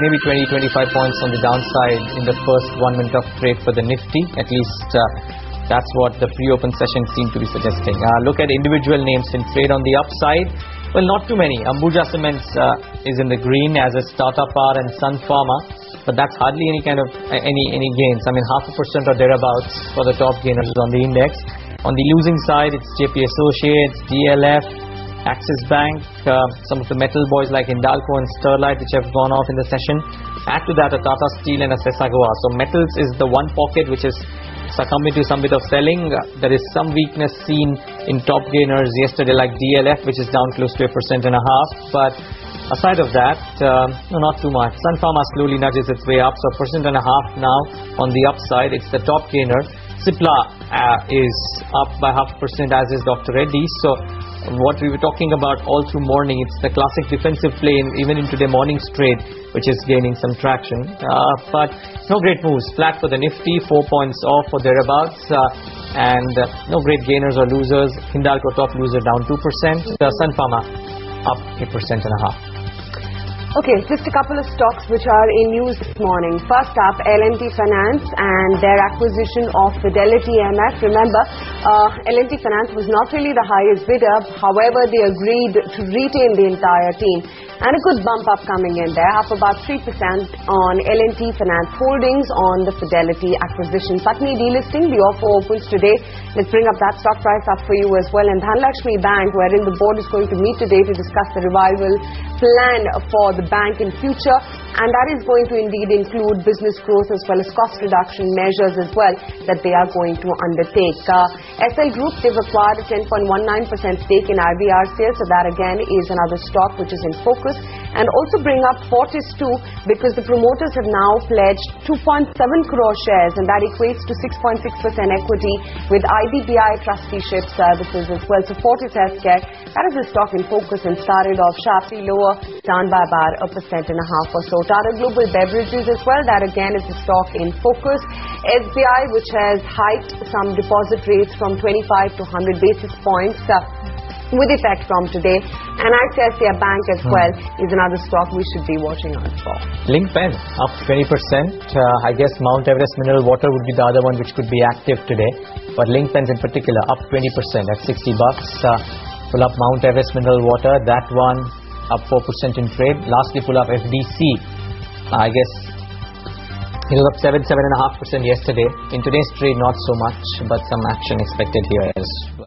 maybe 20-25 points on the downside in the first 1 minute of trade for the Nifty. At least that's what the pre-open session seemed to be suggesting. Look at individual names in trade on the upside. Well, not too many. Ambuja Cements is in the green, as is Tata Power and Sun Pharma, but that's hardly any kind of any gains. I mean, 0.5% or thereabouts for the top gainers on the index. On the losing side, it's JP Associates, DLF, Axis Bank, some of the metal boys like Hindalco and Sterlite, which have gone off in the session. Add to that a Tata Steel and a Sesagawa. So metals is the one pocket which is succumbing to some bit of selling. There is some weakness seen in top gainers yesterday, like DLF, which is down close to 1.5%. But aside of that, not too much. Sun Pharma slowly nudges its way up, so 1.5% now on the upside. It's the top gainer. Cipla is up by 0.5%, as is Dr. Reddy. So what we were talking about all through morning, it's the classic defensive play even into the morning's trade, which is gaining some traction. But no great moves. Flat for the Nifty, 4 points off or thereabouts, and no great gainers or losers. Hindalco top loser down 2%. Sun Pharma up 8.5%. Okay, just a couple of stocks which are in news this morning. First up, L&T Finance and their acquisition of Fidelity MF. Remember, L&T Finance was not really the highest bidder. However, they agreed to retain the entire team. And a good bump up coming in there, up about 3% on L&T Finance holdings on the Fidelity acquisition. Patni delisting, the offer opens today. Let's bring up that stock price up for you as well. And Dhanlakshmi Bank, wherein the board is going to meet today to discuss the revival plan for the bank in future, and that is going to indeed include business growth as well as cost reduction measures as well that they are going to undertake. SL Group, they've acquired a 10.19% stake in IBRCL, so that again is another stock which is in focus. And also bring up Fortis too, because the promoters have now pledged 2.7 crore shares, and that equates to 6.6% equity with IDBI trusteeship services as well. So Fortis Healthcare, that is a stock in focus and started off sharply lower, down by about 1.5% or so. Tata Global Beverages as well, that again is a stock in focus. SBI, which has hiked some deposit rates from 25 to 100 basis points with effect from today. And ICICI Bank as well is another stock we should be watching out for. Linkpen up 20%. I guess Mount Everest Mineral Water would be the other one which could be active today. But Linkpens in particular up 20% at $60. Pull up Mount Everest Mineral Water, that one up 4% in trade. Lastly, pull up FDC. I guess it was up 7.5% yesterday. In today's trade, not so much, but some action expected here as well.